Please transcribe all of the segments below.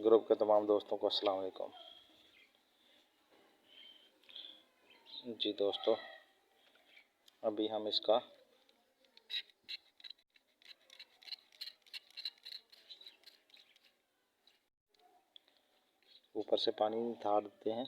Group के तमाम दोस्तों को अस्सलाम वालेकुम। जी दोस्तों, अभी हम इसका ऊपर से पानी धार देते हैं।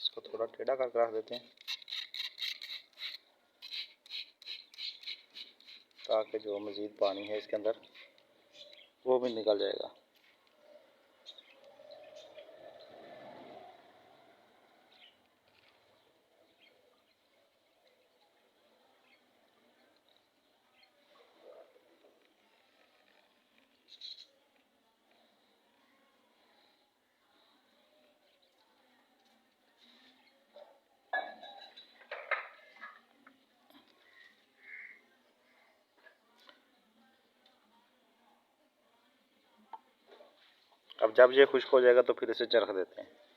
इसको थोड़ा टेढ़ा करके रख देते हैं ताकि जो मज़ीद पानी है इसके अंदर वो भी निकल जाएगा। अब जब ये खुश्क हो जाएगा तो फिर इसे चरख देते हैं।